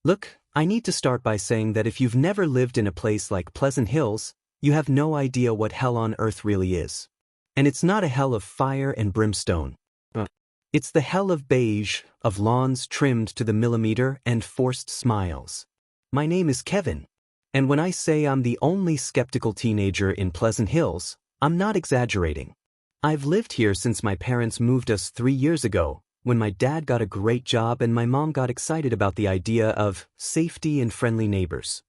Look, I need to start by saying that if you've never lived in a place like Pleasant Hills, you have no idea what hell on earth really is. And it's not a hell of fire and brimstone. It's the hell of beige, of lawns trimmed to the millimeter and forced smiles. My name is Kevin. And when I say I'm the only skeptical teenager in Pleasant Hills, I'm not exaggerating. I've lived here since my parents moved us 3 years ago, when my dad got a great job and my mom got excited about the idea of safety and friendly neighbors.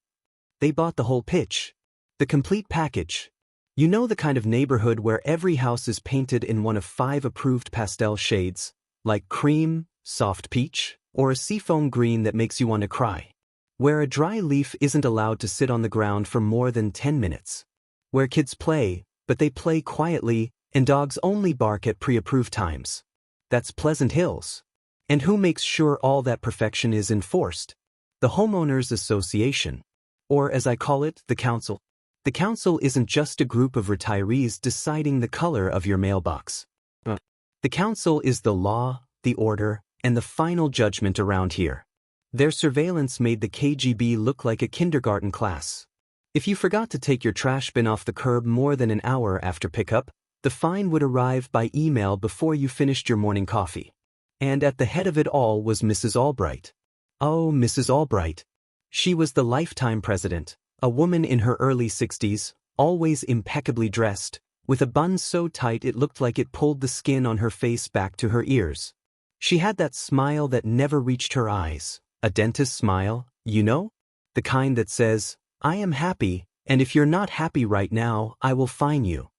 They bought the whole pitch. The complete package. You know, the kind of neighborhood where every house is painted in one of 5 approved pastel shades, like cream, soft peach, or a seafoam green that makes you want to cry. Where a dry leaf isn't allowed to sit on the ground for more than 10 minutes. Where kids play, but they play quietly, and dogs only bark at pre-approved times. That's Pleasant Hills. And who makes sure all that perfection is enforced? The Homeowners Association. Or as I call it, the council. The council isn't just a group of retirees deciding the color of your mailbox. The council is the law, the order, and the final judgment around here. Their surveillance made the KGB look like a kindergarten class. If you forgot to take your trash bin off the curb more than an hour after pickup, the fine would arrive by email before you finished your morning coffee. And at the head of it all was Mrs. Albright. Oh, Mrs. Albright. She was the lifetime president, a woman in her early 60s, always impeccably dressed, with a bun so tight it looked like it pulled the skin on her face back to her ears. She had that smile that never reached her eyes, a dentist smile, you know? The kind that says, I am happy, and if you're not happy right now, I will fine you.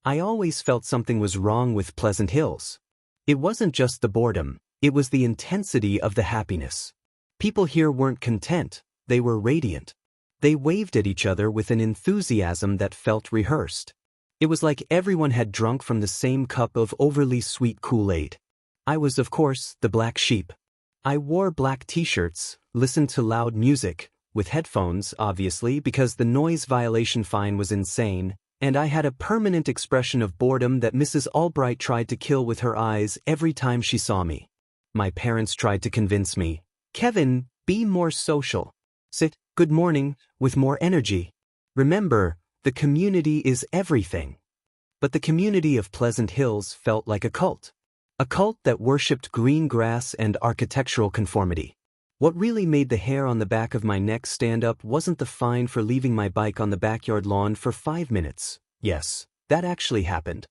I always felt something was wrong with Pleasant Hills. It wasn't just the boredom, it was the intensity of the happiness. People here weren't content, they were radiant. They waved at each other with an enthusiasm that felt rehearsed. It was like everyone had drunk from the same cup of overly sweet Kool-Aid. I was, of course, the black sheep. I wore black t-shirts, listened to loud music, with headphones, obviously, because the noise violation fine was insane, and I had a permanent expression of boredom that Mrs. Albright tried to kill with her eyes every time she saw me. My parents tried to convince me, Kevin, be more social. Sit, good morning, with more energy. Remember, the community is everything. But the community of Pleasant Hills felt like a cult. A cult that worshipped green grass and architectural conformity. What really made the hair on the back of my neck stand up wasn't the fine for leaving my bike on the backyard lawn for 5 minutes. Yes, that actually happened.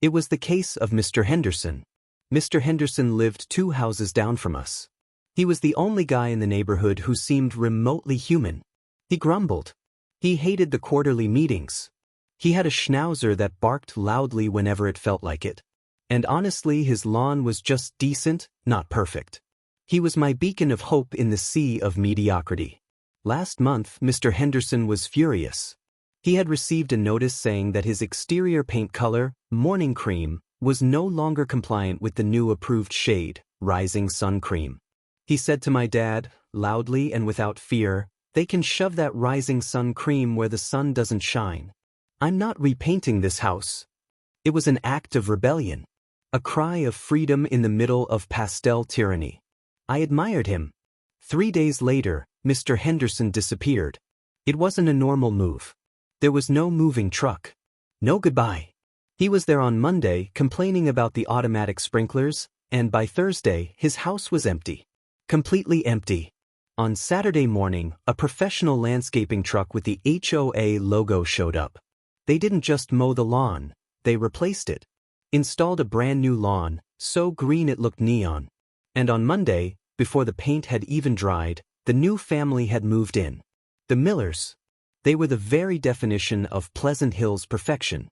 It was the case of Mr. Henderson. Mr. Henderson lived 2 houses down from us. He was the only guy in the neighborhood who seemed remotely human. He grumbled. He hated the quarterly meetings. He had a schnauzer that barked loudly whenever it felt like it. And honestly, his lawn was just decent, not perfect. He was my beacon of hope in the sea of mediocrity. Last month, Mr. Henderson was furious. He had received a notice saying that his exterior paint color, morning cream, was no longer compliant with the new approved shade, rising sun cream. He said to my dad, loudly and without fear, they can shove that rising sun cream where the sun doesn't shine. I'm not repainting this house. It was an act of rebellion. A cry of freedom in the middle of pastel tyranny. I admired him. 3 days later, Mr. Henderson disappeared. It wasn't a normal move. There was no moving truck. No goodbye. He was there on Monday complaining about the automatic sprinklers, and by Thursday, his house was empty. Completely empty. On Saturday morning, a professional landscaping truck with the HOA logo showed up. They didn't just mow the lawn, they replaced it. Installed a brand new lawn, so green it looked neon. And on Monday, before the paint had even dried, the new family had moved in. The Millers. They were the very definition of Pleasant Hills perfection.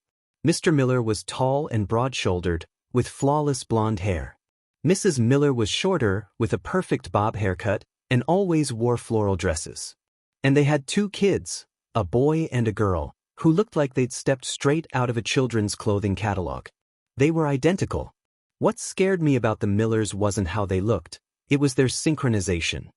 Mr. Miller was tall and broad-shouldered, with flawless blonde hair. Mrs. Miller was shorter, with a perfect bob haircut, and always wore floral dresses. And they had 2 kids, a boy and a girl, who looked like they'd stepped straight out of a children's clothing catalog. They were identical. What scared me about the Millers wasn't how they looked, it was their synchronization.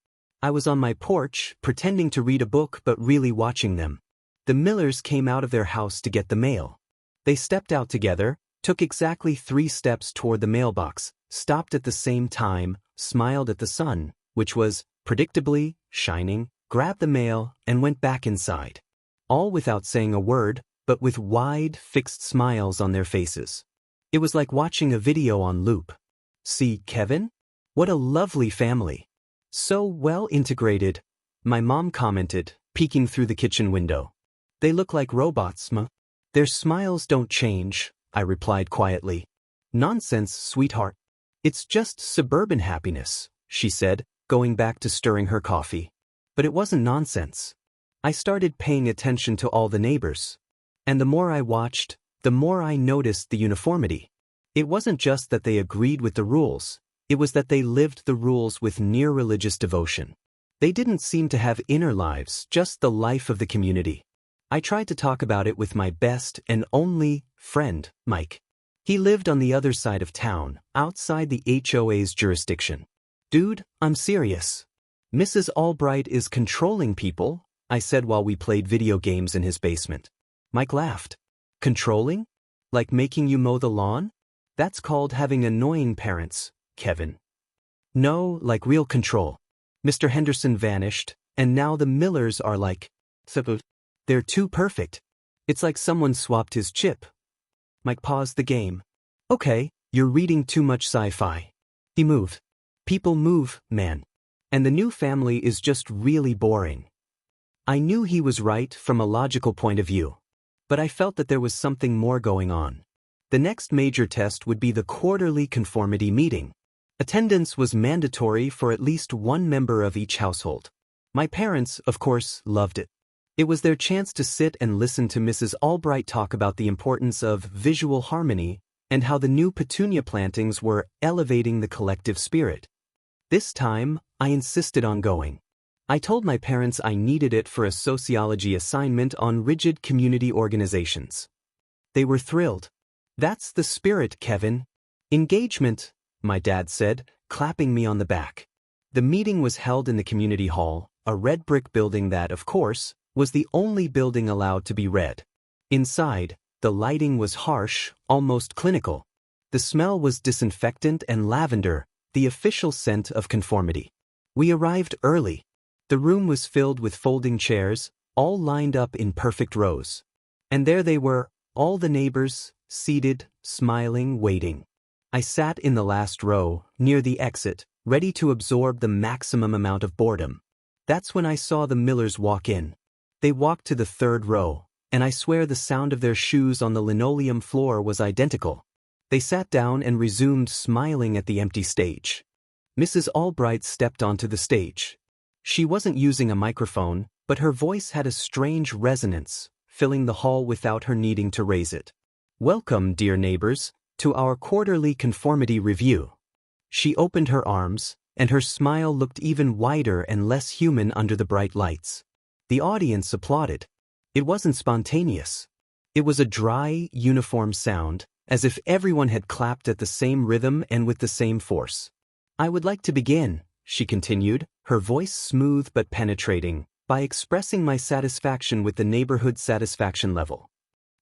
I was on my porch, pretending to read a book but really watching them. The Millers came out of their house to get the mail. They stepped out together, took exactly 3 steps toward the mailbox, stopped at the same time, smiled at the sun, which was, predictably, shining, grabbed the mail, and went back inside. All without saying a word, but with wide, fixed smiles on their faces. It was like watching a video on loop. "See, Kevin? What a lovely family. So well integrated," my mom commented, peeking through the kitchen window. "They look like robots, ma." "Their smiles don't change," I replied quietly. "Nonsense, sweetheart. It's just suburban happiness," she said, going back to stirring her coffee. But it wasn't nonsense. I started paying attention to all the neighbors. And the more I watched, the more I noticed the uniformity. It wasn't just that they agreed with the rules, it was that they lived the rules with near religious devotion. They didn't seem to have inner lives, just the life of the community. I tried to talk about it with my best and only friend, Mike. He lived on the other side of town, outside the HOA's jurisdiction. "Dude, I'm serious. Mrs. Albright is controlling people," I said while we played video games in his basement. Mike laughed. "Controlling? Like making you mow the lawn? That's called having annoying parents, Kevin." "No, like real control. Mr. Henderson vanished, and now the Millers are like, they're too perfect. It's like someone swapped his chip." Mike paused the game. "Okay, you're reading too much sci-fi." He moved. "People move, man. And the new family is just really boring." I knew he was right from a logical point of view. But I felt that there was something more going on. The next major test would be the quarterly conformity meeting. Attendance was mandatory for at least one member of each household. My parents, of course, loved it. It was their chance to sit and listen to Mrs. Albright talk about the importance of visual harmony and how the new petunia plantings were elevating the collective spirit. This time, I insisted on going. I told my parents I needed it for a sociology assignment on rigid community organizations. They were thrilled. "That's the spirit, Kevin. Engagement," my dad said, clapping me on the back. The meeting was held in the community hall, a red brick building that, of course, was the only building allowed to be red. Inside, the lighting was harsh, almost clinical. The smell was disinfectant and lavender, the official scent of conformity. We arrived early. The room was filled with folding chairs, all lined up in perfect rows. And there they were, all the neighbors, seated, smiling, waiting. I sat in the last row, near the exit, ready to absorb the maximum amount of boredom. That's when I saw the Millers walk in. They walked to the third row, and I swear the sound of their shoes on the linoleum floor was identical. They sat down and resumed smiling at the empty stage. Mrs. Albright stepped onto the stage. She wasn't using a microphone, but her voice had a strange resonance, filling the hall without her needing to raise it. "Welcome, dear neighbors, to our quarterly conformity review." She opened her arms, and her smile looked even wider and less human under the bright lights. The audience applauded. It wasn't spontaneous. It was a dry, uniform sound, as if everyone had clapped at the same rhythm and with the same force. "I would like to begin," she continued, her voice smooth but penetrating, "by expressing my satisfaction with the neighborhood satisfaction level."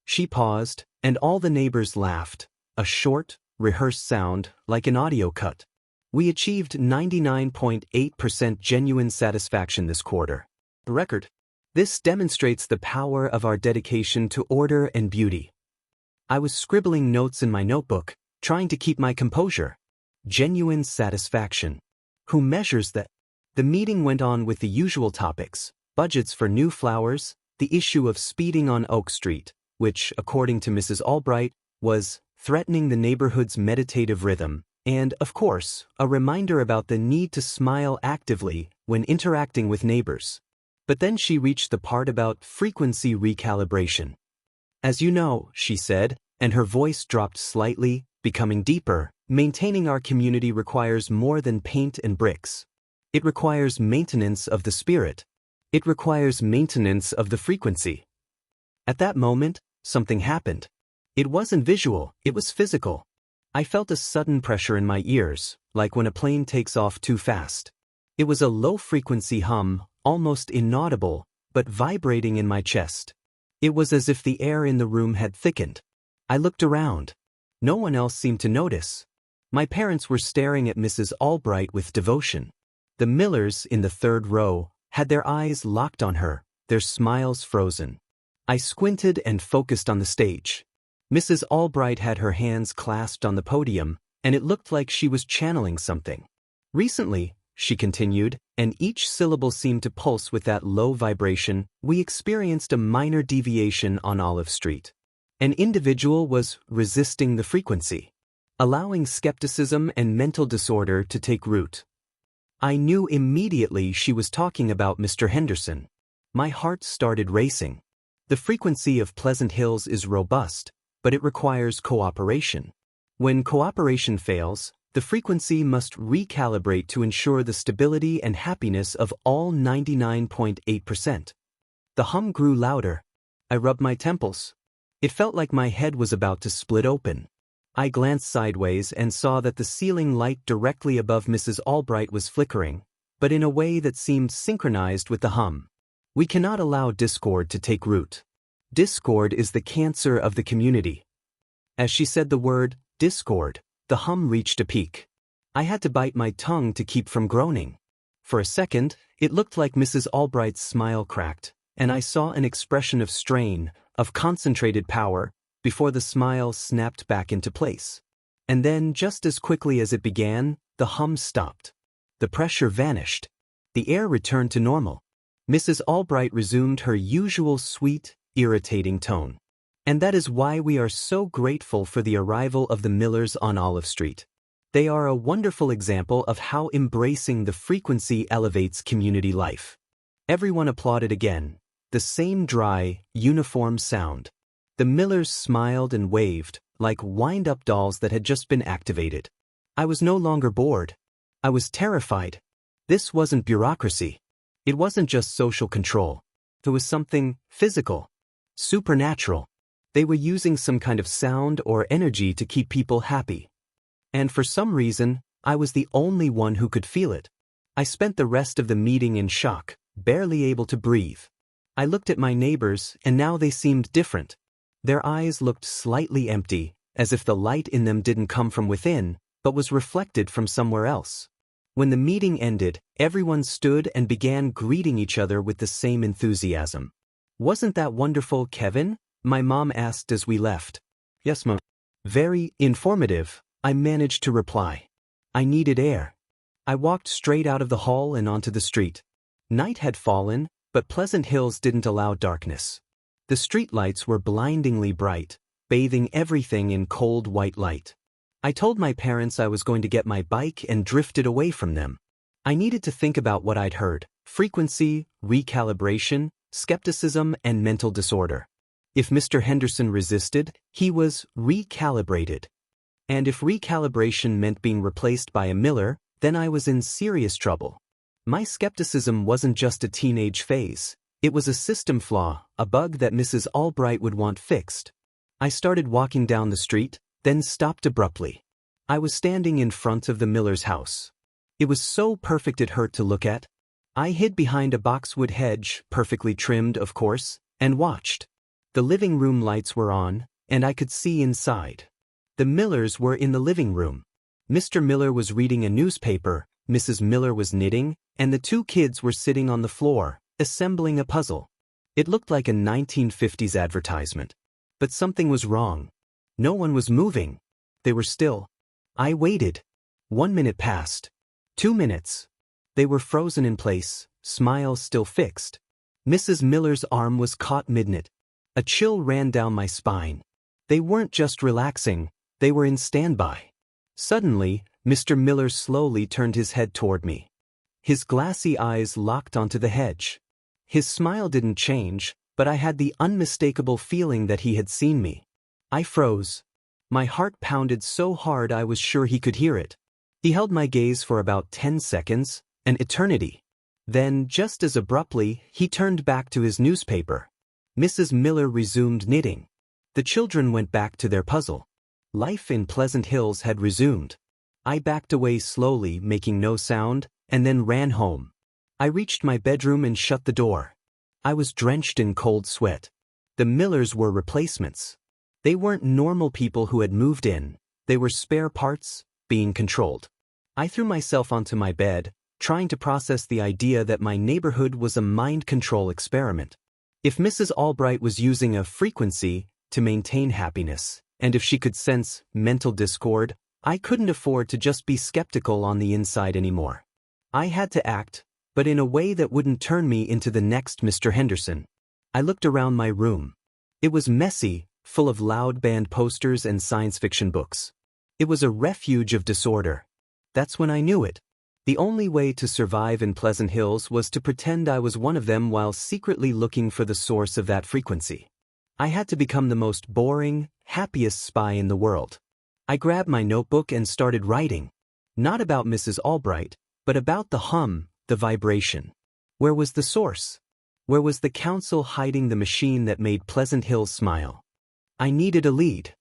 She paused, and all the neighbors laughed, a short, rehearsed sound, like an audio cut. "We achieved 99.8% genuine satisfaction this quarter. The record. This demonstrates the power of our dedication to order and beauty." I was scribbling notes in my notebook, trying to keep my composure. Genuine satisfaction. Who measures that? The meeting went on with the usual topics: budgets for new flowers, the issue of speeding on Oak Street, which, according to Mrs. Albright, was threatening the neighborhood's meditative rhythm, and, of course, a reminder about the need to smile actively when interacting with neighbors. But then she reached the part about frequency recalibration. "As you know," she said, and her voice dropped slightly, becoming deeper, "maintaining our community requires more than paint and bricks. It requires maintenance of the spirit. It requires maintenance of the frequency." At that moment, something happened. It wasn't visual, it was physical. I felt a sudden pressure in my ears, like when a plane takes off too fast. It was a low-frequency hum, almost inaudible, but vibrating in my chest. It was as if the air in the room had thickened. I looked around. No one else seemed to notice. My parents were staring at Mrs. Albright with devotion. The Millers, in the third row, had their eyes locked on her, their smiles frozen. I squinted and focused on the stage. Mrs. Albright had her hands clasped on the podium, and it looked like she was channeling something. Recently, she continued, and each syllable seemed to pulse with that low vibration, we experienced a minor deviation on Olive Street. An individual was resisting the frequency, allowing skepticism and mental disorder to take root. I knew immediately she was talking about Mr. Henderson. My heart started racing. The frequency of Pleasant Hills is robust, but it requires cooperation. When cooperation fails, the frequency must recalibrate to ensure the stability and happiness of all 99.8%. The hum grew louder. I rubbed my temples. It felt like my head was about to split open. I glanced sideways and saw that the ceiling light directly above Mrs. Albright was flickering, but in a way that seemed synchronized with the hum. We cannot allow discord to take root. Discord is the cancer of the community. As she said the word, discord, the hum reached a peak. I had to bite my tongue to keep from groaning. For a second, it looked like Mrs. Albright's smile cracked, and I saw an expression of strain, of concentrated power, before the smile snapped back into place. And then, just as quickly as it began, the hum stopped. The pressure vanished. The air returned to normal. Mrs. Albright resumed her usual sweet, irritating tone. And that is why we are so grateful for the arrival of the Millers on Olive Street. They are a wonderful example of how embracing the frequency elevates community life. Everyone applauded again. The same dry, uniform sound. The Millers smiled and waved, like wind-up dolls that had just been activated. I was no longer bored. I was terrified. This wasn't bureaucracy. It wasn't just social control. There was something physical, supernatural. They were using some kind of sound or energy to keep people happy. And for some reason, I was the only one who could feel it. I spent the rest of the meeting in shock, barely able to breathe. I looked at my neighbors, and now they seemed different. Their eyes looked slightly empty, as if the light in them didn't come from within, but was reflected from somewhere else. When the meeting ended, everyone stood and began greeting each other with the same enthusiasm. "Wasn't that wonderful, Kevin?" my mom asked as we left. "Yes, Mom." "Very informative," I managed to reply. I needed air. I walked straight out of the hall and onto the street. Night had fallen, but Pleasant Hills didn't allow darkness. The streetlights were blindingly bright, bathing everything in cold white light. I told my parents I was going to get my bike and drifted away from them. I needed to think about what I'd heard: frequency, recalibration, skepticism, and mental disorder. If Mr. Henderson resisted, he was recalibrated. And if recalibration meant being replaced by a Miller, then I was in serious trouble. My skepticism wasn't just a teenage phase. It was a system flaw, a bug that Mrs. Albright would want fixed. I started walking down the street, then stopped abruptly. I was standing in front of the Miller's house. It was so perfect it hurt to look at. I hid behind a boxwood hedge, perfectly trimmed, of course, and watched. The living room lights were on, and I could see inside. The Millers were in the living room. Mr. Miller was reading a newspaper, Mrs. Miller was knitting, and the two kids were sitting on the floor, assembling a puzzle. It looked like a 1950s advertisement. But something was wrong. No one was moving. They were still. I waited. 1 minute passed. 2 minutes. They were frozen in place, smiles still fixed. Mrs. Miller's arm was caught mid-knit. A chill ran down my spine. They weren't just relaxing, they were in standby. Suddenly, Mr. Miller slowly turned his head toward me. His glassy eyes locked onto the hedge. His smile didn't change, but I had the unmistakable feeling that he had seen me. I froze. My heart pounded so hard I was sure he could hear it. He held my gaze for about 10 seconds, an eternity. Then, just as abruptly, he turned back to his newspaper. Mrs. Miller resumed knitting. The children went back to their puzzle. Life in Pleasant Hills had resumed. I backed away slowly, making no sound, and then ran home. I reached my bedroom and shut the door. I was drenched in cold sweat. The Millers were replacements. They weren't normal people who had moved in. They were spare parts, being controlled. I threw myself onto my bed, trying to process the idea that my neighborhood was a mind control experiment. If Mrs. Albright was using a frequency to maintain happiness, and if she could sense mental discord, I couldn't afford to just be skeptical on the inside anymore. I had to act, but in a way that wouldn't turn me into the next Mr. Henderson. I looked around my room. It was messy, full of loud band posters and science fiction books. It was a refuge of disorder. That's when I knew it. The only way to survive in Pleasant Hills was to pretend I was one of them while secretly looking for the source of that frequency. I had to become the most boring, happiest spy in the world. I grabbed my notebook and started writing. Not about Mrs. Albright, but about the hum, the vibration. Where was the source? Where was the council hiding the machine that made Pleasant Hills smile? I needed a lead.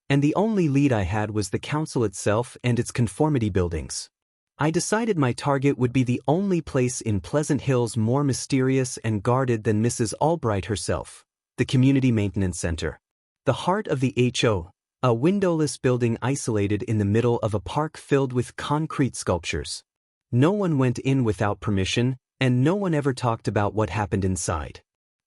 And the only lead I had was the council itself and its conformity buildings. I decided my target would be the only place in Pleasant Hills more mysterious and guarded than Mrs. Albright herself, the Community Maintenance Center. The heart of the HO, a windowless building isolated in the middle of a park filled with concrete sculptures. No one went in without permission, and no one ever talked about what happened inside.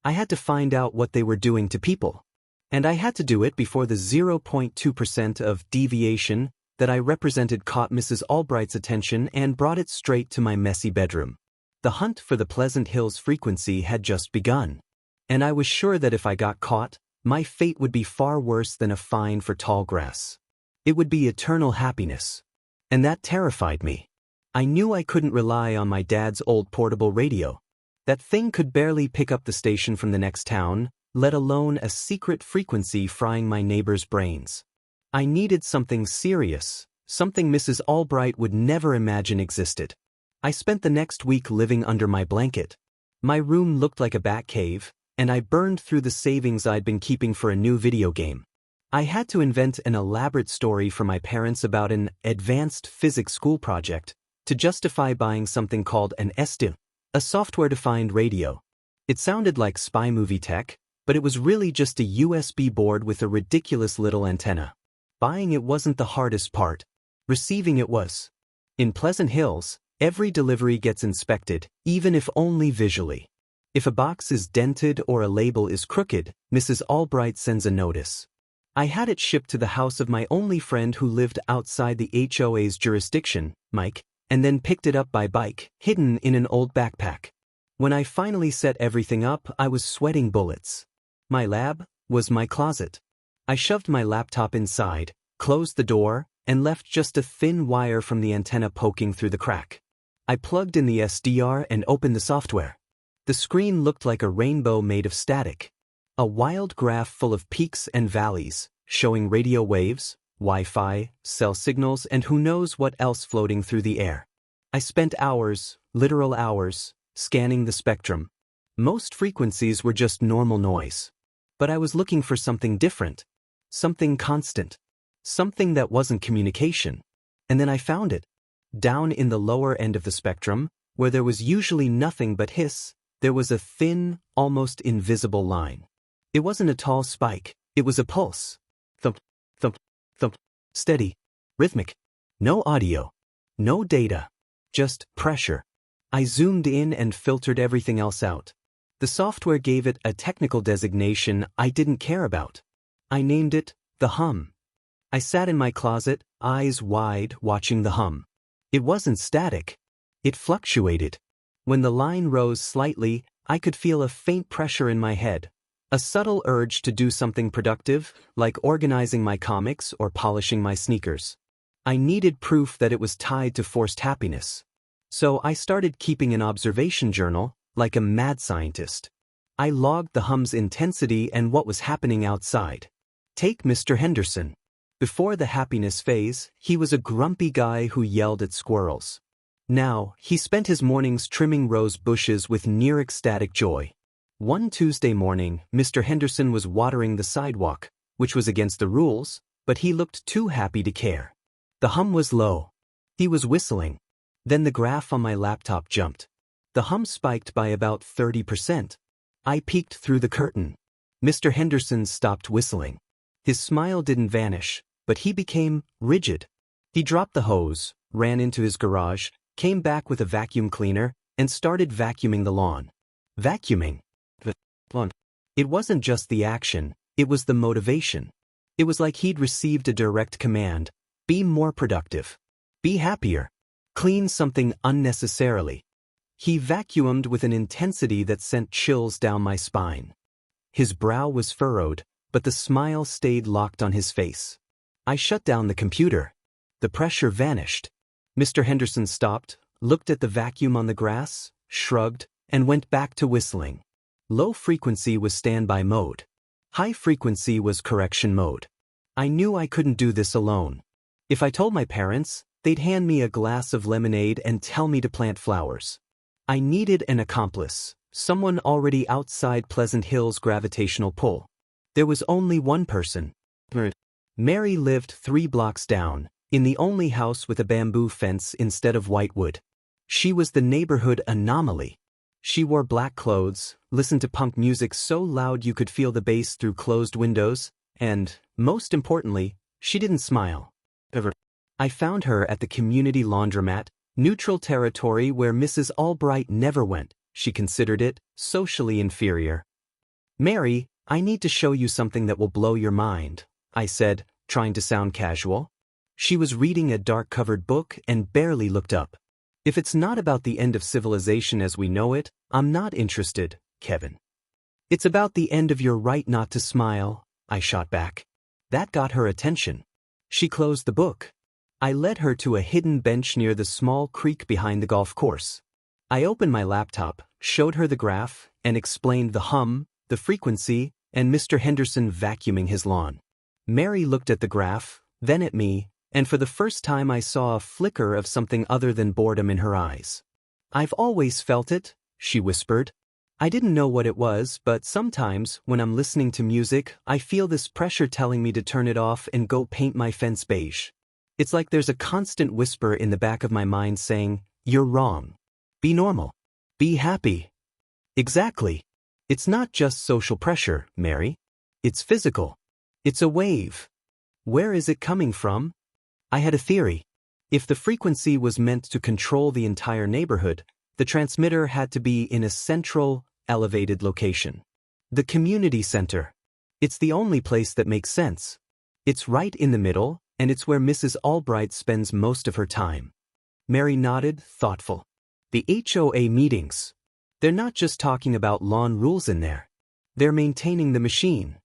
I had to find out what they were doing to people. And I had to do it before the 0.2% of deviation that I represented caught Mrs. Albright's attention and brought it straight to my messy bedroom. The hunt for the Pleasant Hills frequency had just begun. And I was sure that if I got caught, my fate would be far worse than a fine for tall grass. It would be eternal happiness. And that terrified me. I knew I couldn't rely on my dad's old portable radio. That thing could barely pick up the station from the next town, let alone a secret frequency frying my neighbor's brains. I needed something serious, something Mrs. Albright would never imagine existed. I spent the next week living under my blanket. My room looked like a bat cave, and I burned through the savings I'd been keeping for a new video game. I had to invent an elaborate story for my parents about an advanced physics school project to justify buying something called an SDI, a software-defined radio. It sounded like spy movie tech, but it was really just a USB board with a ridiculous little antenna. Buying it wasn't the hardest part. Receiving it was. In Pleasant Hills, every delivery gets inspected, even if only visually. If a box is dented or a label is crooked, Mrs. Albright sends a notice. I had it shipped to the house of my only friend who lived outside the HOA's jurisdiction, Mike, and then picked it up by bike, hidden in an old backpack. When I finally set everything up, I was sweating bullets. My lab was my closet. I shoved my laptop inside, closed the door, and left just a thin wire from the antenna poking through the crack. I plugged in the SDR and opened the software. The screen looked like a rainbow made of static. A wild graph full of peaks and valleys, showing radio waves, Wi-Fi, cell signals, and who knows what else floating through the air. I spent hours, literal hours, scanning the spectrum. Most frequencies were just normal noise. But I was looking for something different, something constant, something that wasn't communication. And then I found it. Down in the lower end of the spectrum, where there was usually nothing but hiss, there was a thin, almost invisible line. It wasn't a tall spike, it was a pulse. Thump, thump, thump, steady, rhythmic. No audio, no data, just pressure. I zoomed in and filtered everything else out. The software gave it a technical designation I didn't care about. I named it the hum. I sat in my closet, eyes wide, watching the hum. It wasn't static. It fluctuated. When the line rose slightly, I could feel a faint pressure in my head. A subtle urge to do something productive, like organizing my comics or polishing my sneakers. I needed proof that it was tied to forced happiness. So I started keeping an observation journal, like a mad scientist. I logged the hum's intensity and what was happening outside. Take Mr. Henderson. Before the happiness phase, he was a grumpy guy who yelled at squirrels. Now, he spent his mornings trimming rose bushes with near-ecstatic joy. One Tuesday morning, Mr. Henderson was watering the sidewalk, which was against the rules, but he looked too happy to care. The hum was low. He was whistling. Then the graph on my laptop jumped. The hum spiked by about 30%. I peeked through the curtain. Mr. Henderson stopped whistling. His smile didn't vanish, but he became rigid. He dropped the hose, ran into his garage, came back with a vacuum cleaner, and started vacuuming the lawn. Vacuuming the lawn. It wasn't just the action, it was the motivation. It was like he'd received a direct command: be more productive. Be happier. Clean something unnecessarily. He vacuumed with an intensity that sent chills down my spine. His brow was furrowed, but the smile stayed locked on his face. I shut down the computer. The pressure vanished. Mr. Henderson stopped, looked at the vacuum on the grass, shrugged, and went back to whistling. Low frequency was standby mode. High frequency was correction mode. I knew I couldn't do this alone. If I told my parents, they'd hand me a glass of lemonade and tell me to plant flowers. I needed an accomplice, someone already outside Pleasant Hill's gravitational pull. There was only one person. Mary lived 3 blocks down, in the only house with a bamboo fence instead of whitewood. She was the neighborhood anomaly. She wore black clothes, listened to punk music so loud you could feel the bass through closed windows, and, most importantly, she didn't smile. Ever. I found her at the community laundromat, neutral territory where Mrs. Albright never went. She considered it socially inferior. "Mary, I need to show you something that will blow your mind," I said, trying to sound casual. She was reading a dark-covered book and barely looked up. "If it's not about the end of civilization as we know it, I'm not interested, Kevin." "It's about the end of your right not to smile," I shot back. That got her attention. She closed the book. I led her to a hidden bench near the small creek behind the golf course. I opened my laptop, showed her the graph, and explained the hum, the frequency, and Mr. Henderson vacuuming his lawn. Mary looked at the graph, then at me, and for the first time I saw a flicker of something other than boredom in her eyes. "I've always felt it," she whispered. "I didn't know what it was, but sometimes, when I'm listening to music, I feel this pressure telling me to turn it off and go paint my fence beige. It's like there's a constant whisper in the back of my mind saying, 'You're wrong. Be normal. Be happy.'" Exactly. It's not just social pressure, Mary. It's physical. It's a wave. Where is it coming from? I had a theory. If the frequency was meant to control the entire neighborhood, the transmitter had to be in a central, elevated location. The community center. It's the only place that makes sense. It's right in the middle, and it's where Mrs. Albright spends most of her time. Mary nodded, thoughtful. The HOA meetings. They're not just talking about lawn rules in there. They're maintaining the machine.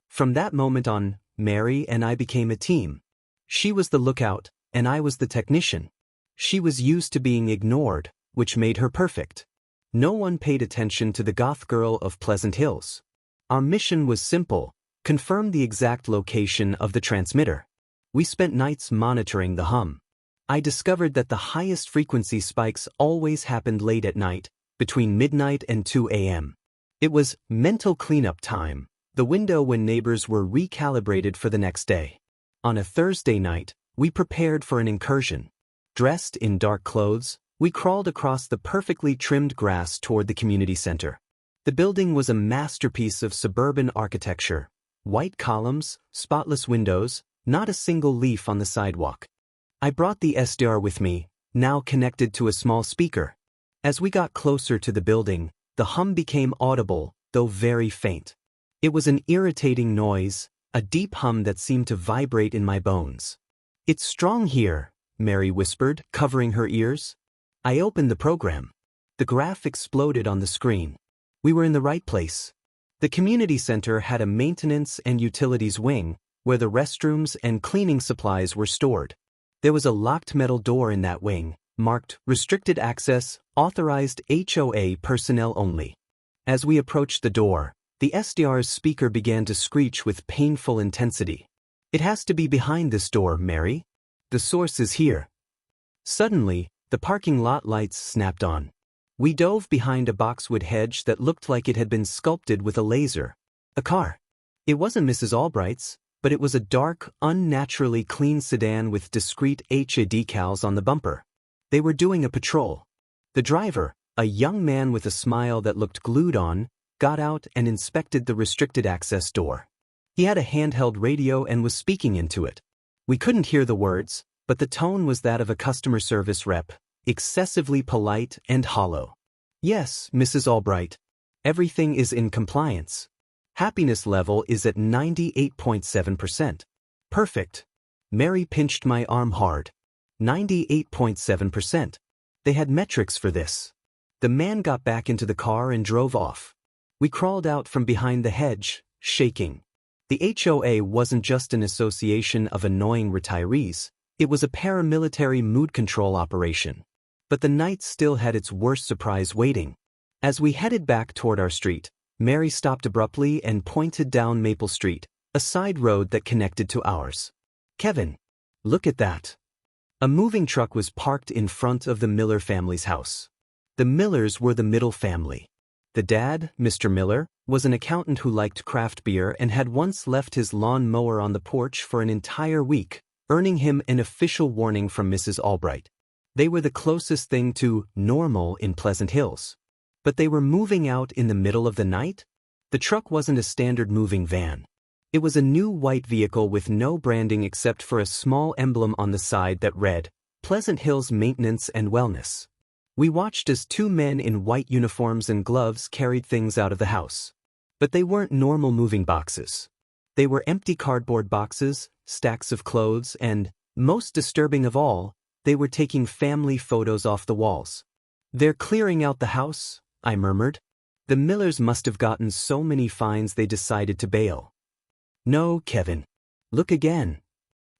From that moment on, Mary and I became a team. She was the lookout, and I was the technician. She was used to being ignored, which made her perfect. No one paid attention to the goth girl of Pleasant Hills. Our mission was simple: confirm the exact location of the transmitter. We spent nights monitoring the hum. I discovered that the highest frequency spikes always happened late at night, between midnight and 2 a.m. It was mental cleanup time, the window when neighbors were recalibrated for the next day. On a Thursday night, we prepared for an incursion. Dressed in dark clothes, we crawled across the perfectly trimmed grass toward the community center. The building was a masterpiece of suburban architecture. White columns, spotless windows, not a single leaf on the sidewalk. I brought the SDR with me, now connected to a small speaker. As we got closer to the building, the hum became audible, though very faint. It was an irritating noise, a deep hum that seemed to vibrate in my bones. "It's strong here," Mary whispered, covering her ears. I opened the program. The graph exploded on the screen. We were in the right place. The community center had a maintenance and utilities wing, where the restrooms and cleaning supplies were stored. There was a locked metal door in that wing, marked "Restricted Access, Authorized HOA Personnel Only." As we approached the door, the SDR's speaker began to screech with painful intensity. "It has to be behind this door, Mary. The source is here." Suddenly, the parking lot lights snapped on. We dove behind a boxwood hedge that looked like it had been sculpted with a laser. A car. It wasn't Mrs. Albright's, but it was a dark, unnaturally clean sedan with discreet HA decals on the bumper. They were doing a patrol. The driver, a young man with a smile that looked glued on, got out and inspected the restricted access door. He had a handheld radio and was speaking into it. We couldn't hear the words, but the tone was that of a customer service rep. excessively polite and hollow. Yes, Mrs. Albright. Everything is in compliance. Happiness level is at 98.7%. Perfect. Mary pinched my arm hard. 98.7%. They had metrics for this. The man got back into the car and drove off. We crawled out from behind the hedge, shaking. The HOA wasn't just an association of annoying retirees, it was a paramilitary mood control operation. But the night still had its worst surprise waiting. As we headed back toward our street, Mary stopped abruptly and pointed down Maple Street, a side road that connected to ours. Kevin, look at that. A moving truck was parked in front of the Miller family's house. The Millers were the middle family. The dad, Mr. Miller, was an accountant who liked craft beer and had once left his lawn mower on the porch for an entire week, earning him an official warning from Mrs. Albright. They were the closest thing to normal in Pleasant Hills. But they were moving out in the middle of the night? The truck wasn't a standard moving van. It was a new white vehicle with no branding except for a small emblem on the side that read, Pleasant Hills Maintenance and Wellness. We watched as two men in white uniforms and gloves carried things out of the house. But they weren't normal moving boxes. They were empty cardboard boxes, stacks of clothes, and, most disturbing of all, they were taking family photos off the walls. They're clearing out the house, I murmured. The Millers must have gotten so many fines they decided to bail. No, Kevin. Look again.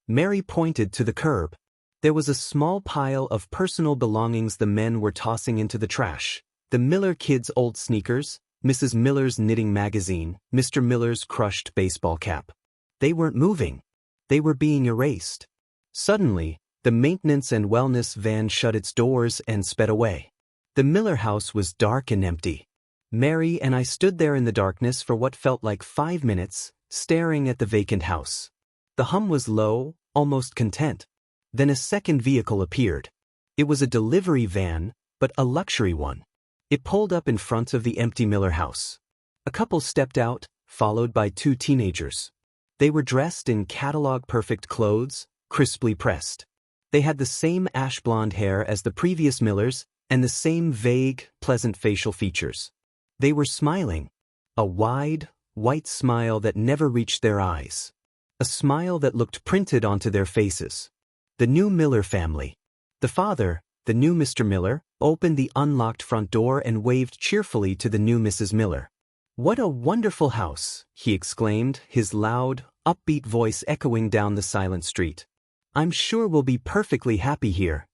Mary pointed to the curb. There was a small pile of personal belongings the men were tossing into the trash. The Miller kids' old sneakers, Mrs. Miller's knitting magazine, Mr. Miller's crushed baseball cap. They weren't moving. They were being erased. Suddenly, the maintenance and wellness van shut its doors and sped away. The Miller house was dark and empty. Mary and I stood there in the darkness for what felt like 5 minutes, staring at the vacant house. The hum was low, almost content. Then a second vehicle appeared. It was a delivery van, but a luxury one. It pulled up in front of the empty Miller house. A couple stepped out, followed by 2 teenagers. They were dressed in catalog-perfect clothes, crisply pressed. They had the same ash blonde hair as the previous Millers and the same vague, pleasant facial features. They were smiling. A wide, white smile that never reached their eyes. A smile that looked printed onto their faces. The new Miller family. The father, the new Mr. Miller, opened the unlocked front door and waved cheerfully to the new Mrs. Miller. "What a wonderful house," he exclaimed, his loud, upbeat voice echoing down the silent street. "I'm sure we'll be perfectly happy here."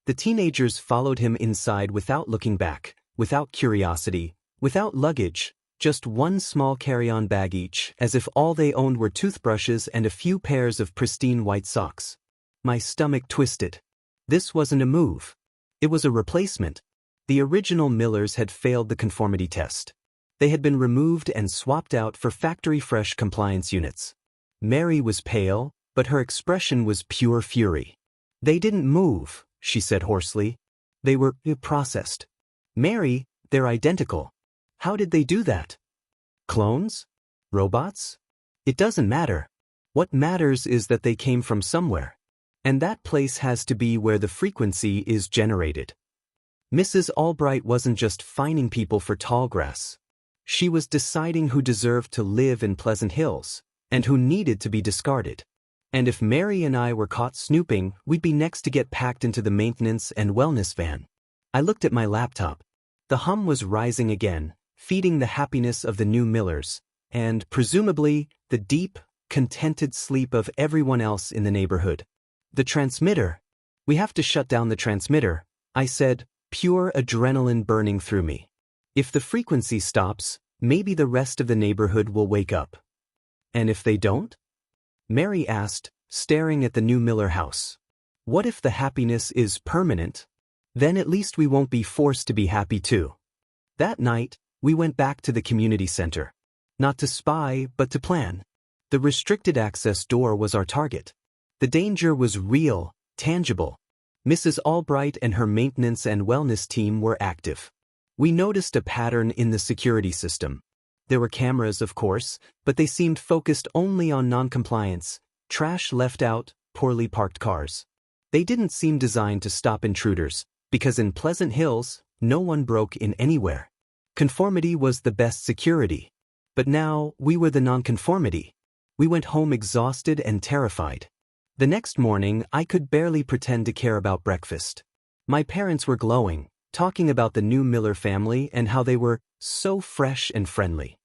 The teenagers followed him inside without looking back, without curiosity, without luggage, just one small carry-on bag each, as if all they owned were toothbrushes and a few pairs of pristine white socks. My stomach twisted. This wasn't a move. It was a replacement. The original Millers had failed the conformity test. They had been removed and swapped out for factory-fresh compliance units. Mary was pale, but her expression was pure fury. "They didn't move," she said hoarsely. "They were processed." "Mary, they're identical. How did they do that? Clones? Robots? It doesn't matter. What matters is that they came from somewhere. And that place has to be where the frequency is generated." Mrs. Albright wasn't just fining people for tall grass. She was deciding who deserved to live in Pleasant Hills, and who needed to be discarded. And if Mary and I were caught snooping, we'd be next to get packed into the maintenance and wellness van. I looked at my laptop. The hum was rising again, feeding the happiness of the new Millers, and, presumably, the deep, contented sleep of everyone else in the neighborhood. "The transmitter. We have to shut down the transmitter," I said, pure adrenaline burning through me. "If the frequency stops, maybe the rest of the neighborhood will wake up." "And if they don't?" Mary asked, staring at the new Miller house. "What if the happiness is permanent? Then at least we won't be forced to be happy too." That night, we went back to the community center. Not to spy, but to plan. The restricted access door was our target. The danger was real, tangible. Mrs. Albright and her maintenance and wellness team were active. We noticed a pattern in the security system. There were cameras, of course, but they seemed focused only on non-compliance, trash left out, poorly parked cars. They didn't seem designed to stop intruders, Because in Pleasant Hills, no one broke in anywhere. Conformity was the best security. But now, we were the nonconformity. We went home exhausted and terrified. The next morning, I could barely pretend to care about breakfast. My parents were glowing, talking about the new Miller family and how they were so fresh and friendly.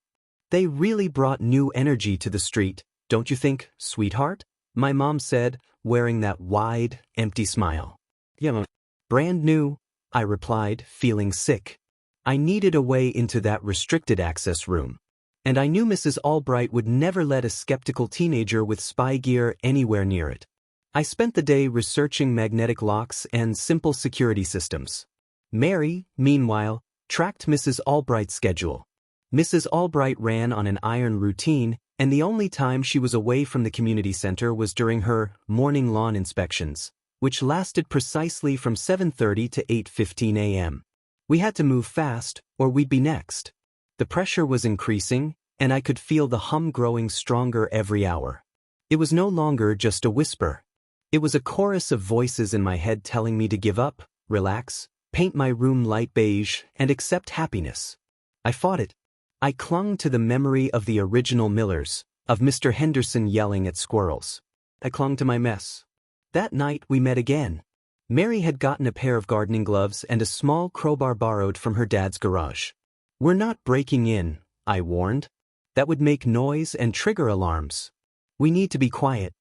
They really brought new energy to the street, don't you think, sweetheart? My mom said, wearing that wide, empty smile. Yeah, brand new, I replied, feeling sick. I needed a way into that restricted access room. And I knew Mrs. Albright would never let a skeptical teenager with spy gear anywhere near it. I spent the day researching magnetic locks and simple security systems. Mary, meanwhile, tracked Mrs. Albright's schedule. Mrs. Albright ran on an iron routine, and the only time she was away from the community center was during her morning lawn inspections, which lasted precisely from 7:30 to 8:15 a.m. We had to move fast, or we'd be next. The pressure was increasing, and I could feel the hum growing stronger every hour. It was no longer just a whisper. It was a chorus of voices in my head telling me to give up, relax, paint my room light beige, and accept happiness. I fought it. I clung to the memory of the original Millers, of Mr. Henderson yelling at squirrels. I clung to my mess. That night we met again. Mary had gotten a pair of gardening gloves and a small crowbar borrowed from her dad's garage. We're not breaking in, I warned. That would make noise and trigger alarms. We need to be quiet.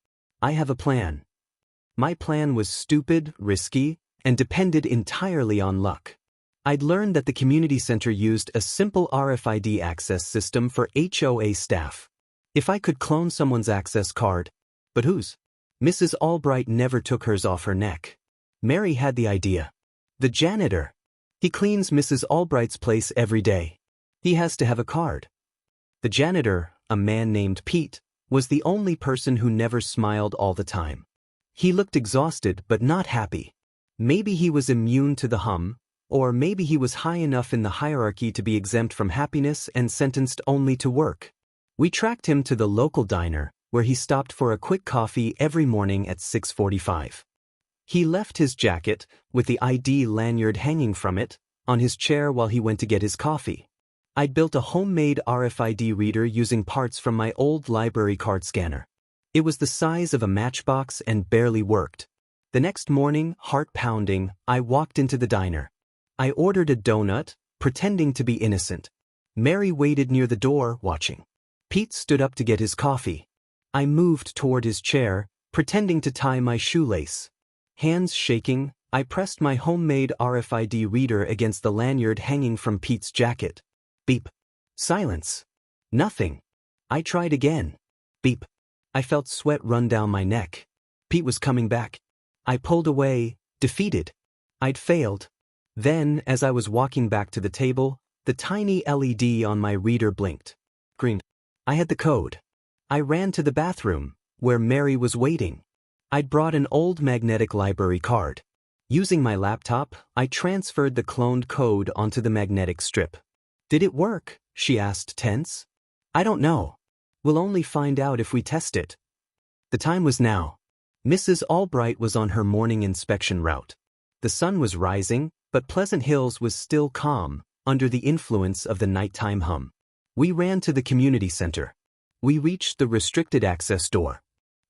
I have a plan. My plan was stupid, risky, and depended entirely on luck. I'd learned that the community center used a simple RFID access system for HOA staff. If I could clone someone's access card, but whose? Mrs. Albright never took hers off her neck. Mary had the idea. The janitor. He cleans Mrs. Albright's place every day. He has to have a card. The janitor, a man named Pete, was the only person who never smiled all the time. He looked exhausted but not happy. Maybe he was immune to the hum, or maybe he was high enough in the hierarchy to be exempt from happiness and sentenced only to work. We tracked him to the local diner, where he stopped for a quick coffee every morning at 6:45. He left his jacket, with the ID lanyard hanging from it, on his chair while he went to get his coffee. I'd built a homemade RFID reader using parts from my old library card scanner. It was the size of a matchbox and barely worked. The next morning, heart pounding, I walked into the diner. I ordered a donut, pretending to be innocent. Mary waited near the door, watching. Pete stood up to get his coffee. I moved toward his chair, pretending to tie my shoelace. Hands shaking, I pressed my homemade RFID reader against the lanyard hanging from Pete's jacket. Beep. Silence. Nothing. I tried again. Beep. I felt sweat run down my neck. Pete was coming back. I pulled away, defeated. I'd failed. Then, as I was walking back to the table, the tiny LED on my reader blinked. Green. I had the code. I ran to the bathroom, where Mary was waiting. I'd brought an old magnetic library card. Using my laptop, I transferred the cloned code onto the magnetic strip. Did it work? She asked, tense. I don't know. We'll only find out if we test it. The time was now. Mrs. Albright was on her morning inspection route. The sun was rising, but Pleasant Hills was still calm, under the influence of the nighttime hum. We ran to the community center. We reached the restricted access door.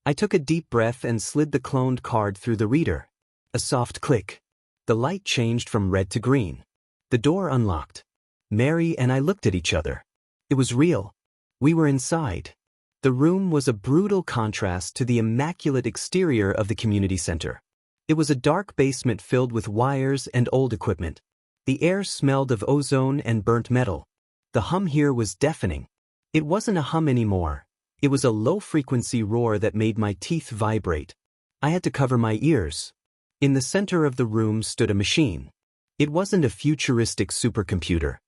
I took a deep breath and slid the cloned card through the reader. A soft click. The light changed from red to green. The door unlocked. Mary and I looked at each other. It was real. We were inside. The room was a brutal contrast to the immaculate exterior of the community center. It was a dark basement filled with wires and old equipment. The air smelled of ozone and burnt metal. The hum here was deafening. It wasn't a hum anymore. It was a low-frequency roar that made my teeth vibrate. I had to cover my ears. In the center of the room stood a machine. It wasn't a futuristic supercomputer.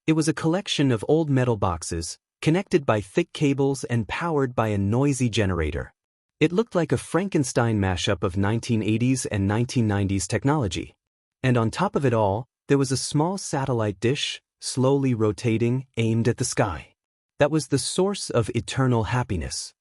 It was a collection of old metal boxes, connected by thick cables and powered by a noisy generator. It looked like a Frankenstein mashup of 1980s and 1990s technology. And on top of it all, there was a small satellite dish, slowly rotating, aimed at the sky. That was the source of eternal happiness.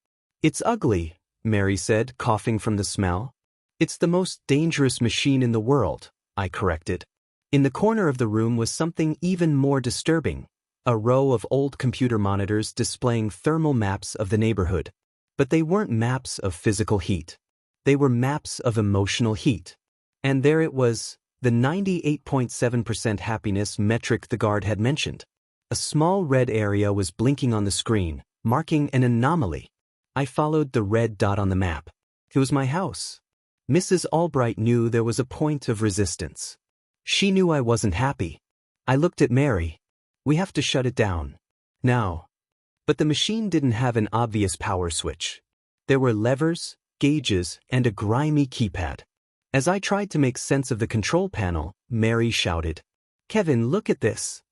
It's ugly, Mary said, coughing from the smell. It's the most dangerous machine in the world, I corrected. In the corner of the room was something even more disturbing, a row of old computer monitors displaying thermal maps of the neighborhood. But they weren't maps of physical heat. They were maps of emotional heat. And there it was, the 98.7% happiness metric the guard had mentioned. A small red area was blinking on the screen, marking an anomaly. I followed the red dot on the map. It was my house. Mrs. Albright knew there was a point of resistance. She knew I wasn't happy. I looked at Mary. We have to shut it down. Now. But the machine didn't have an obvious power switch. There were levers, gauges, and a grimy keypad. As I tried to make sense of the control panel, Mary shouted, "Kevin, look at this."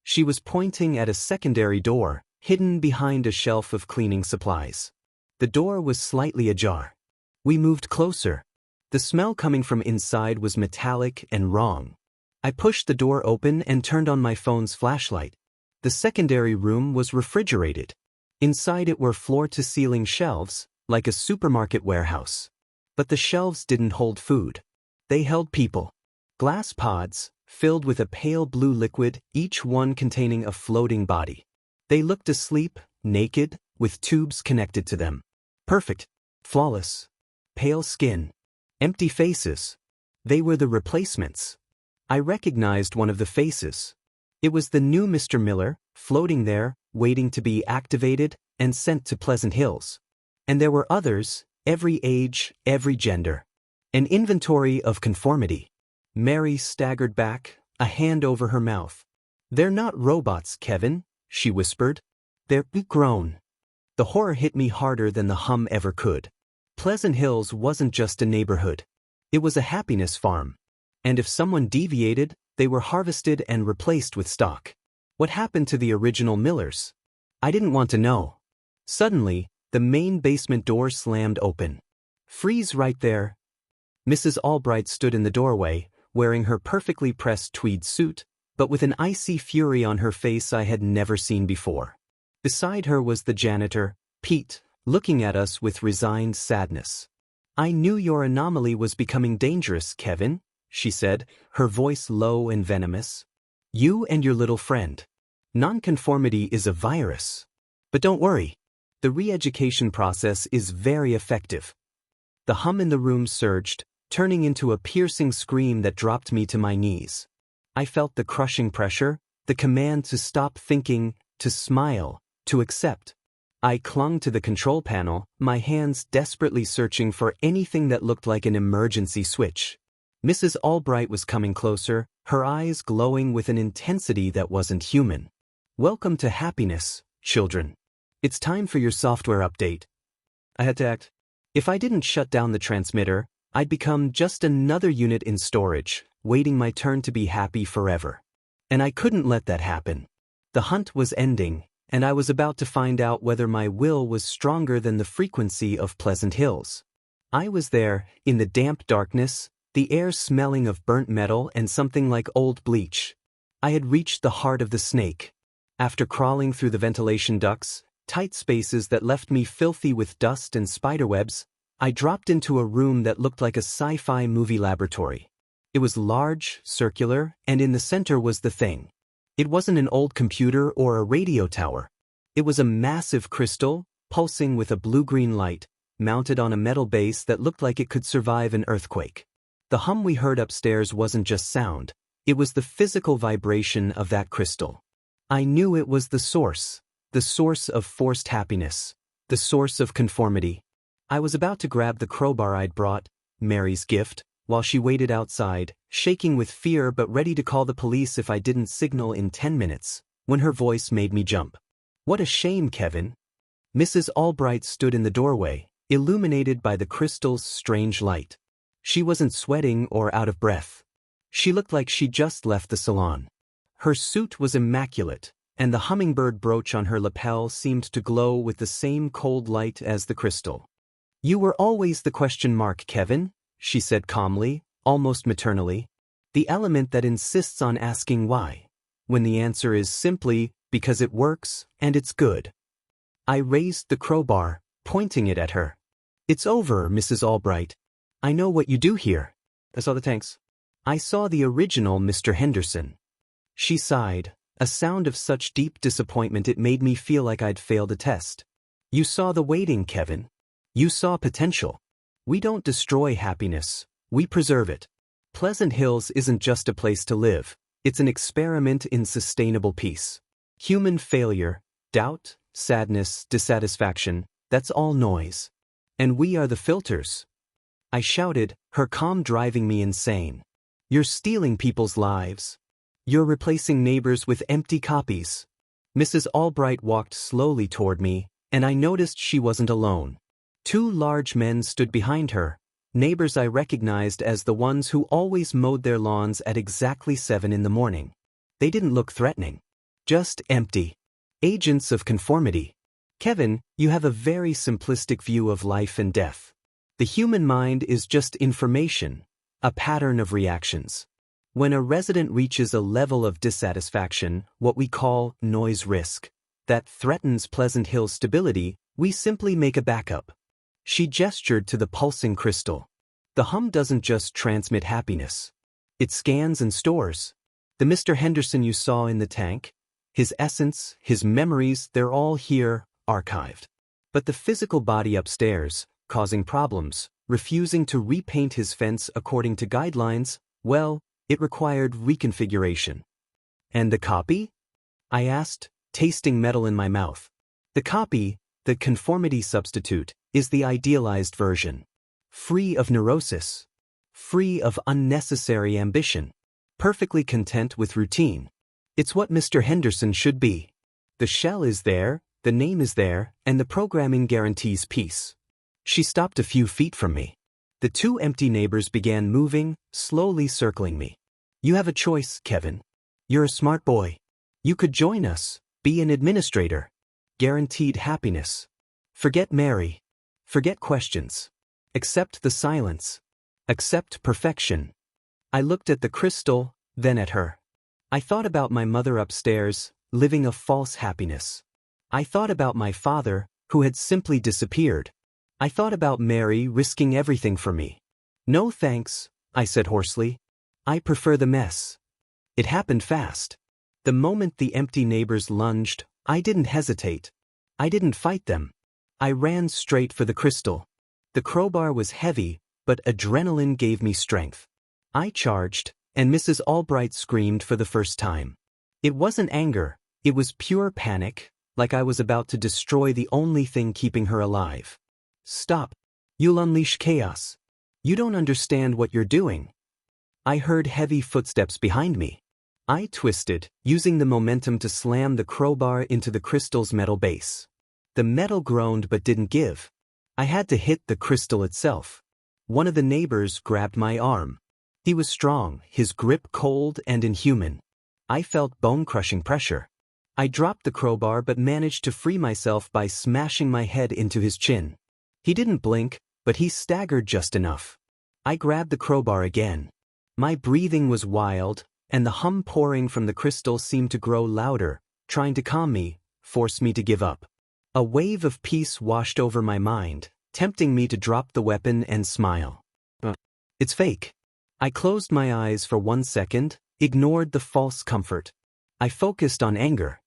She was pointing at a secondary door, hidden behind a shelf of cleaning supplies. The door was slightly ajar. We moved closer. The smell coming from inside was metallic and wrong. I pushed the door open and turned on my phone's flashlight. The secondary room was refrigerated. Inside it were floor-to-ceiling shelves, like a supermarket warehouse. But the shelves didn't hold food. They held people. Glass pods, filled with a pale blue liquid, each one containing a floating body. They looked asleep, naked, with tubes connected to them. Perfect. Flawless. Pale skin. Empty faces. They were the replacements. I recognized one of the faces. It was the new Mr. Miller, floating there, waiting to be activated and sent to Pleasant Hills. And there were others, every age, every gender. An inventory of conformity. Mary staggered back, a hand over her mouth. "They're not robots, Kevin," she whispered. "They're grown." The horror hit me harder than the hum ever could. Pleasant Hills wasn't just a neighborhood. It was a happiness farm. And if someone deviated, they were harvested and replaced with stock. What happened to the original Millers? I didn't want to know. Suddenly, the main basement door slammed open. "Freeze right there." Mrs. Albright stood in the doorway, wearing her perfectly pressed tweed suit, but with an icy fury on her face I had never seen before. Beside her was the janitor, Pete, looking at us with resigned sadness. "I knew your anomaly was becoming dangerous, Kevin," she said, her voice low and venomous. "You and your little friend. Nonconformity is a virus. But don't worry. The re-education process is very effective." The hum in the room surged, turning into a piercing scream that dropped me to my knees. I felt the crushing pressure, the command to stop thinking, to smile, to accept. I clung to the control panel, my hands desperately searching for anything that looked like an emergency switch. Mrs. Albright was coming closer, her eyes glowing with an intensity that wasn't human. "Welcome to happiness, children. It's time for your software update." I had to act. If I didn't shut down the transmitter, I'd become just another unit in storage, waiting my turn to be happy forever. And I couldn't let that happen. The hunt was ending, and I was about to find out whether my will was stronger than the frequency of Pleasant Hills. I was there, in the damp darkness, the air smelling of burnt metal and something like old bleach. I had reached the heart of the snake. After crawling through the ventilation ducts, tight spaces that left me filthy with dust and spiderwebs, I dropped into a room that looked like a sci-fi movie laboratory. It was large, circular, and in the center was the thing. It wasn't an old computer or a radio tower. It was a massive crystal, pulsing with a blue-green light, mounted on a metal base that looked like it could survive an earthquake. The hum we heard upstairs wasn't just sound, it was the physical vibration of that crystal. I knew it was the source of forced happiness, the source of conformity. I was about to grab the crowbar I'd brought, Mary's gift, while she waited outside, shaking with fear but ready to call the police if I didn't signal in 10 minutes, when her voice made me jump. "What a shame, Kevin." Mrs. Albright stood in the doorway, illuminated by the crystal's strange light. She wasn't sweating or out of breath. She looked like she'd just left the salon. Her suit was immaculate, and the hummingbird brooch on her lapel seemed to glow with the same cold light as the crystal. "You were always the question mark, Kevin," she said calmly, almost maternally. "The element that insists on asking why, when the answer is simply because it works and it's good." I raised the crowbar, pointing it at her. "It's over, Mrs. Albright. I know what you do here." I saw the tanks. I saw the original Mr. Henderson. She sighed, a sound of such deep disappointment it made me feel like I'd failed a test. You saw the waiting, Kevin. You saw potential. We don't destroy happiness, we preserve it. Pleasant Hills isn't just a place to live, it's an experiment in sustainable peace. Human failure, doubt, sadness, dissatisfaction, that's all noise. And we are the filters. I shouted, her calm driving me insane. You're stealing people's lives. You're replacing neighbors with empty copies. Mrs. Albright walked slowly toward me, and I noticed she wasn't alone. 2 large men stood behind her, neighbors I recognized as the ones who always mowed their lawns at exactly 7 in the morning. They didn't look threatening. Just empty. Agents of conformity. Kevin, you have a very simplistic view of life and death. The human mind is just information, a pattern of reactions. When a resident reaches a level of dissatisfaction, what we call noise risk, that threatens Pleasant Hill's stability, we simply make a backup. She gestured to the pulsing crystal. The hum doesn't just transmit happiness. It scans and stores. The Mr. Henderson you saw in the tank, his essence, his memories, they're all here, archived. But the physical body upstairs, causing problems, refusing to repaint his fence according to guidelines, well, it required reconfiguration. And the copy? I asked, tasting metal in my mouth. The copy, the conformity substitute, is the idealized version. Free of neurosis. Free of unnecessary ambition. Perfectly content with routine. It's what Mr. Henderson should be. The shell is there, the name is there, and the programming guarantees peace. She stopped a few feet from me. The 2 empty neighbors began moving, slowly circling me. You have a choice, Kevin. You're a smart boy. You could join us, be an administrator. Guaranteed happiness. Forget Mary. Forget questions. Accept the silence. Accept perfection. I looked at the crystal, then at her. I thought about my mother upstairs, living a false happiness. I thought about my father, who had simply disappeared. I thought about Mary risking everything for me. No thanks, I said hoarsely. I prefer the mess. It happened fast. The moment the empty neighbors lunged, I didn't hesitate. I didn't fight them. I ran straight for the crystal. The crowbar was heavy, but adrenaline gave me strength. I charged, and Mrs. Albright screamed for the first time. It wasn't anger, it was pure panic, like I was about to destroy the only thing keeping her alive. Stop. You'll unleash chaos. You don't understand what you're doing. I heard heavy footsteps behind me. I twisted, using the momentum to slam the crowbar into the crystal's metal base. The metal groaned but didn't give. I had to hit the crystal itself. One of the neighbors grabbed my arm. He was strong, his grip cold and inhuman. I felt bone-crushing pressure. I dropped the crowbar but managed to free myself by smashing my head into his chin. He didn't blink, but he staggered just enough. I grabbed the crowbar again. My breathing was wild, and the hum pouring from the crystal seemed to grow louder, trying to calm me, force me to give up. A wave of peace washed over my mind, tempting me to drop the weapon and smile. It's fake. I closed my eyes for 1 second, ignored the false comfort. I focused on anger,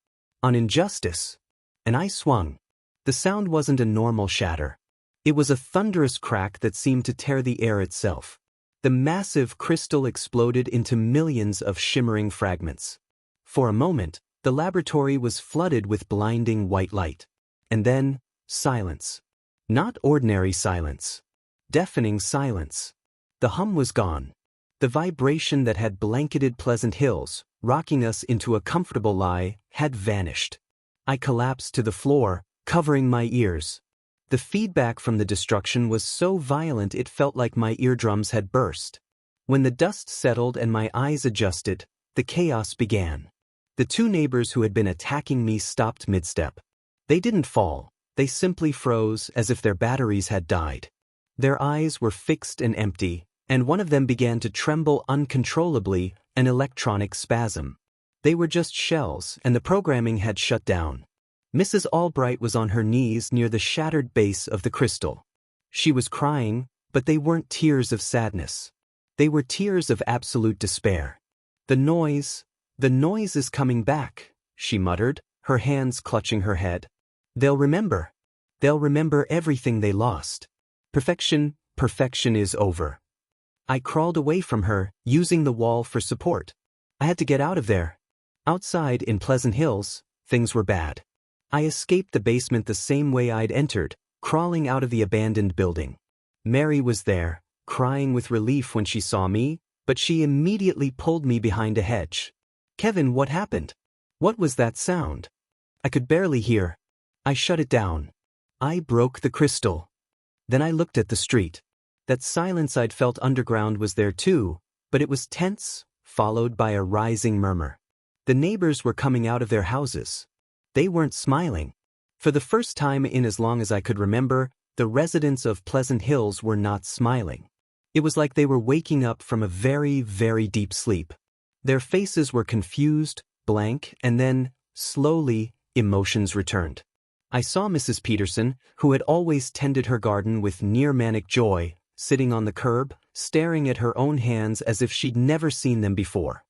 on injustice, and I swung. The sound wasn't a normal shatter. It was a thunderous crack that seemed to tear the air itself. The massive crystal exploded into millions of shimmering fragments. For a moment, the laboratory was flooded with blinding white light. And then, silence. Not ordinary silence. Deafening silence. The hum was gone. The vibration that had blanketed Pleasant Hills, rocking us into a comfortable lie, had vanished. I collapsed to the floor, covering my ears. The feedback from the destruction was so violent it felt like my eardrums had burst. When the dust settled and my eyes adjusted, the chaos began. The 2 neighbors who had been attacking me stopped mid-step. They didn't fall, they simply froze as if their batteries had died. Their eyes were fixed and empty, and one of them began to tremble uncontrollably, an electronic spasm. They were just shells, and the programming had shut down. Mrs. Albright was on her knees near the shattered base of the crystal. She was crying, but they weren't tears of sadness. They were tears of absolute despair. The noise is coming back," she muttered, her hands clutching her head. They'll remember everything they lost. Perfection is over." I crawled away from her, using the wall for support. I had to get out of there. Outside in Pleasant Hills, things were bad. I escaped the basement the same way I'd entered, crawling out of the abandoned building. Mary was there, crying with relief when she saw me, but she immediately pulled me behind a hedge. "Kevin, what happened? What was that sound?" I could barely hear. I shut it down. I broke the crystal. Then I looked at the street. That silence I'd felt underground was there too, but it was tense, followed by a rising murmur. The neighbors were coming out of their houses. They weren't smiling. For the first time in as long as I could remember, the residents of Pleasant Hills were not smiling. It was like they were waking up from a very, very deep sleep. Their faces were confused, blank, and then, slowly, emotions returned. I saw Mrs. Peterson, who had always tended her garden with near-manic joy, sitting on the curb, staring at her own hands as if she'd never seen them before.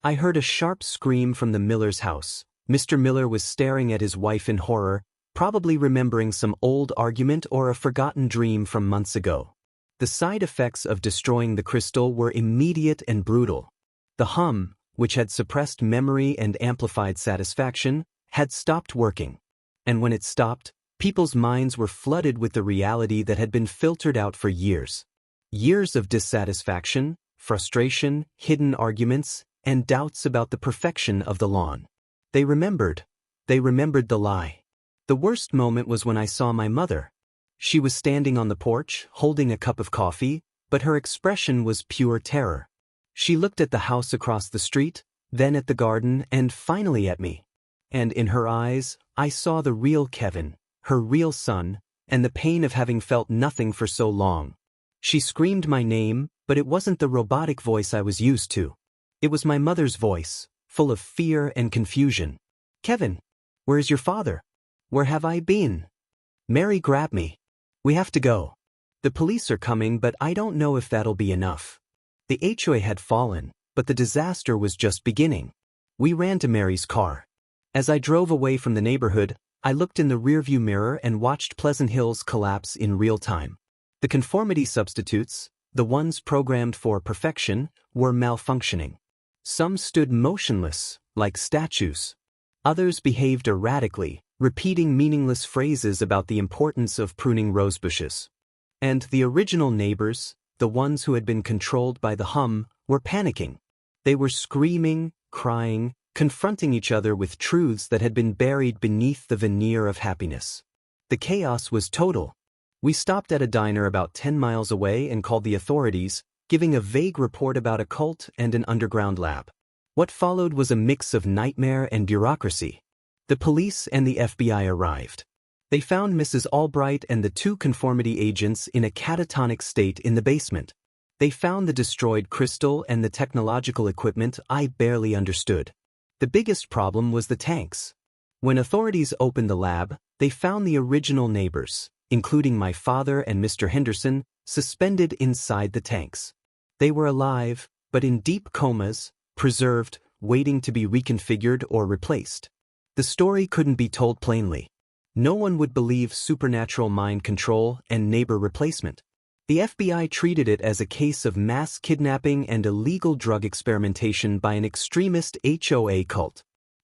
I heard a sharp scream from the Miller's house. Mr. Miller was staring at his wife in horror, probably remembering some old argument or a forgotten dream from months ago. The side effects of destroying the crystal were immediate and brutal. The hum, which had suppressed memory and amplified satisfaction, had stopped working. And when it stopped, people's minds were flooded with the reality that had been filtered out for years. Years of dissatisfaction, frustration, hidden arguments, and doubts about the perfection of the lawn. They remembered the lie. The worst moment was when I saw my mother. She was standing on the porch, holding a cup of coffee, but her expression was pure terror. She looked at the house across the street, then at the garden, and finally at me. And in her eyes, I saw the real Kevin, her real son, and the pain of having felt nothing for so long. She screamed my name, but it wasn't the robotic voice I was used to. It was my mother's voice, full of fear and confusion. "Kevin, where's your father? Where have I been?" Mary grabbed me. "We have to go. The police are coming, but I don't know if that'll be enough." The HOA had fallen, but the disaster was just beginning. We ran to Mary's car. As I drove away from the neighborhood, I looked in the rearview mirror and watched Pleasant Hills collapse in real time. The conformity substitutes, the ones programmed for perfection, were malfunctioning. Some stood motionless, like statues. Others behaved erratically, repeating meaningless phrases about the importance of pruning rosebushes. And the original neighbors, the ones who had been controlled by the hum, were panicking. They were screaming, crying, confronting each other with truths that had been buried beneath the veneer of happiness. The chaos was total. We stopped at a diner about 10 miles away and called the authorities, giving a vague report about a cult and an underground lab. What followed was a mix of nightmare and bureaucracy. The police and the FBI arrived. They found Mrs. Albright and the 2 conformity agents in a catatonic state in the basement. They found the destroyed crystal and the technological equipment I barely understood. The biggest problem was the tanks. When authorities opened the lab, they found the original neighbors, including my father and Mr. Henderson, suspended inside the tanks. They were alive, but in deep comas, preserved, waiting to be reconfigured or replaced. The story couldn't be told plainly. No one would believe supernatural mind control and neighbor replacement. The FBI treated it as a case of mass kidnapping and illegal drug experimentation by an extremist HOA cult.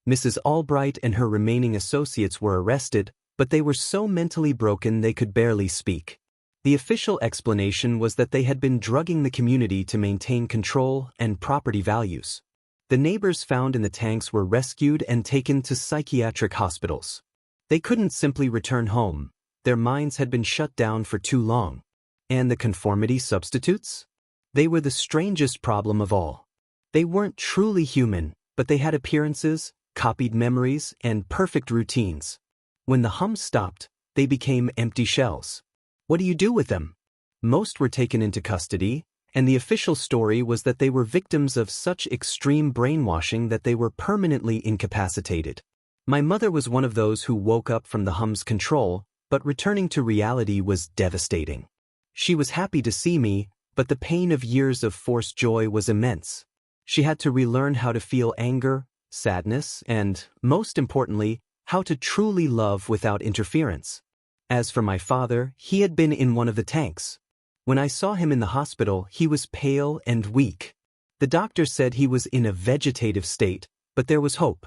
Mrs. Albright and her remaining associates were arrested, but they were so mentally broken they could barely speak. The official explanation was that they had been drugging the community to maintain control and property values. The neighbors found in the tanks were rescued and taken to psychiatric hospitals. They couldn't simply return home. Their minds had been shut down for too long. And the conformity substitutes? They were the strangest problem of all. They weren't truly human, but they had appearances, copied memories, and perfect routines. When the hum stopped, they became empty shells. What do you do with them? Most were taken into custody, and the official story was that they were victims of such extreme brainwashing that they were permanently incapacitated. My mother was one of those who woke up from the hum's control, but returning to reality was devastating. She was happy to see me, But the pain of years of forced joy was immense. She had to relearn how to feel anger, sadness, and, most importantly, how to truly love without interference. As for my father, he had been in one of the tanks. When I saw him in the hospital, he was pale and weak. The doctor said he was in a vegetative state, but there was hope.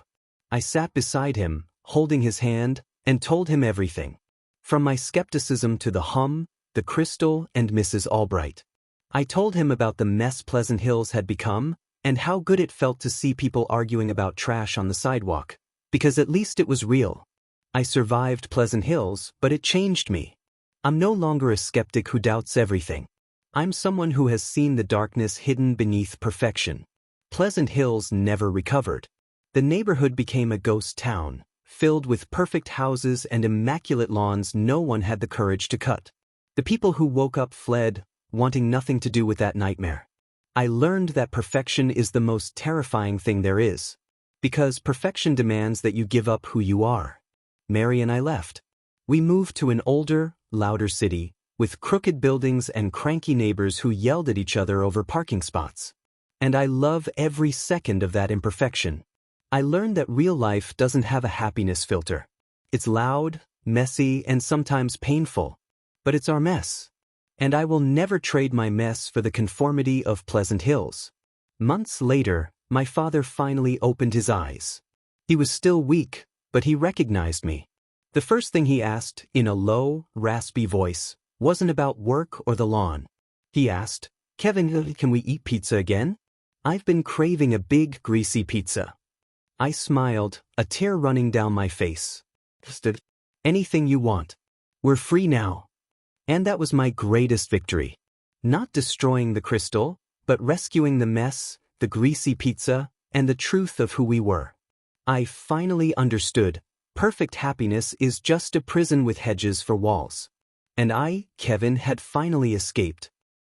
I sat beside him, holding his hand, and told him everything. From my skepticism to the hum, the crystal, and Mrs. Albright. I told him about the mess Pleasant Hills had become, and how good it felt to see people arguing about trash on the sidewalk, because at least it was real. I survived Pleasant Hills, but it changed me. I'm no longer a skeptic who doubts everything. I'm someone who has seen the darkness hidden beneath perfection. Pleasant Hills never recovered. The neighborhood became a ghost town, filled with perfect houses and immaculate lawns no one had the courage to cut. The people who woke up fled, wanting nothing to do with that nightmare. I learned that perfection is the most terrifying thing there is, because perfection demands that you give up who you are. Mary and I left. We moved to an older, louder city, with crooked buildings and cranky neighbors who yelled at each other over parking spots. And I love every second of that imperfection. I learned that real life doesn't have a happiness filter. It's loud, messy, and sometimes painful. But it's our mess. And I will never trade my mess for the conformity of Pleasant Hills. Months later, my father finally opened his eyes. He was still weak, but he recognized me. The first thing he asked, in a low, raspy voice, wasn't about work or the lawn. He asked, "Kevin, can we eat pizza again? I've been craving a big, greasy pizza." I smiled, a tear running down my face. "Anything you want. We're free now." And that was my greatest victory. Not destroying the crystal, but rescuing the mess, the greasy pizza, and the truth of who we were. I finally understood. Perfect happiness is just a prison with hedges for walls. And I, Kevin, had finally escaped,